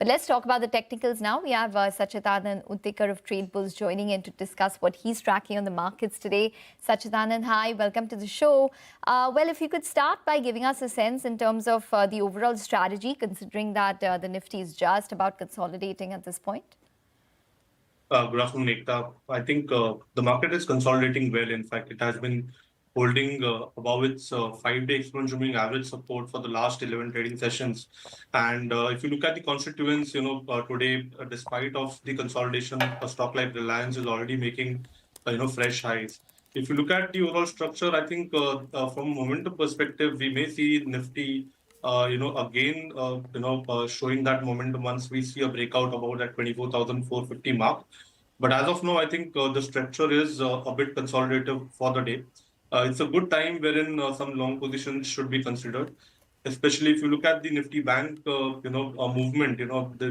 But let's talk about the technicals now. We have Sacchitanand Uttekar of Tradebulls joining in to discuss what he's tracking on the markets today. Sacchitanand, hi, welcome to the show. Well, if you could start by giving us a sense in terms of the overall strategy, considering that the Nifty is just about consolidating at this point. Good afternoon, Ekta. I think the market is consolidating well. In fact, it has been holding above its 5-day exponential moving average support for the last 11 trading sessions. And if you look at the constituents, today, despite of the consolidation, a stock like Reliance is already making, fresh highs. If you look at the overall structure, I think from a momentum perspective, we may see Nifty showing that momentum once we see a breakout about that 24,450 mark. But as of now, I think the structure is a bit consolidative for the day. It's a good time wherein some long positions should be considered, especially if you look at the Nifty Bank, movement.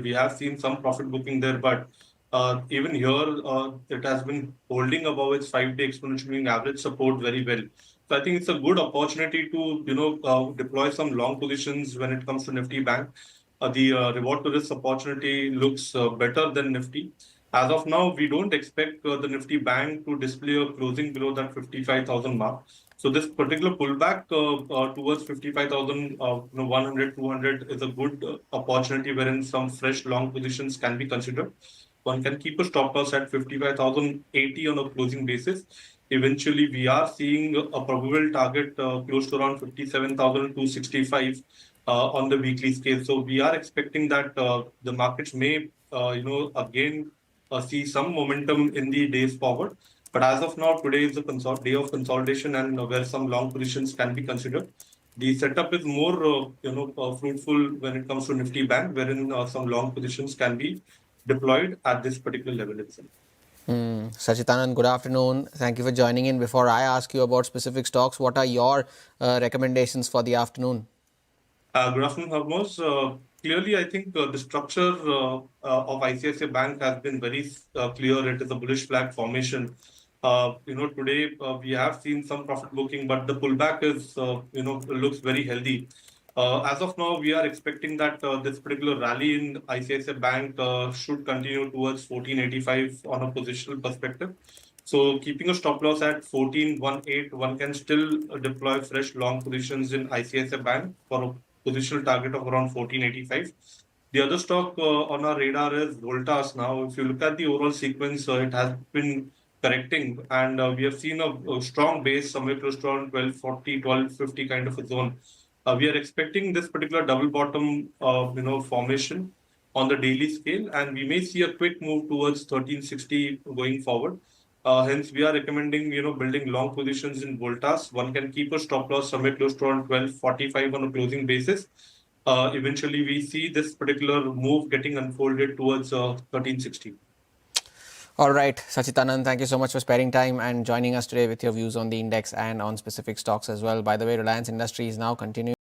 We have seen some profit booking there, but even here, it has been holding above its 5-day exponential moving average support very well. So I think it's a good opportunity to deploy some long positions when it comes to Nifty Bank. The reward to risk opportunity looks better than Nifty. As of now, we don't expect the Nifty Bank to display a closing below that 55,000 mark. So this particular pullback towards 55,100, 200 is a good opportunity wherein some fresh long positions can be considered. One can keep a stop loss at 55,080 on a closing basis. Eventually, we are seeing a probable target close to around 57,265 on the weekly scale. So we are expecting that the markets may, again see some momentum in the days forward. But as of now, today is a day of consolidation and where some long positions can be considered. The setup is more, fruitful when it comes to Nifty Bank, wherein some long positions can be deployed at this particular level itself. Sacchitanand, good afternoon. Thank you for joining in. Before I ask you about specific stocks, what are your recommendations for the afternoon? Good afternoon, Harmos. Clearly, I think the structure of ICICI Bank has been very clear. It is a bullish flag formation. Today we have seen some profit booking, but the pullback is, looks very healthy. As of now, we are expecting that this particular rally in ICICI Bank should continue towards 1485 on a positional perspective. So keeping a stop loss at 1418, one can still deploy fresh long positions in ICICI Bank for a positional target of around 1485. The other stock on our radar is Voltas. Now, if you look at the overall sequence, it has been correcting, and we have seen a strong base somewhere close to around 1240, 1250 kind of a zone. We are expecting this particular double bottom, formation on the daily scale, and we may see a quick move towards 1360 going forward. Hence, we are recommending, building long positions in Voltas. One can keep a stop loss somewhere close to around 1245 on a closing basis. Eventually, we see this particular move getting unfolded towards 1360. All right, Sacchitanand, thank you so much for sparing time and joining us today with your views on the index and on specific stocks as well. By the way, Reliance Industries now continuing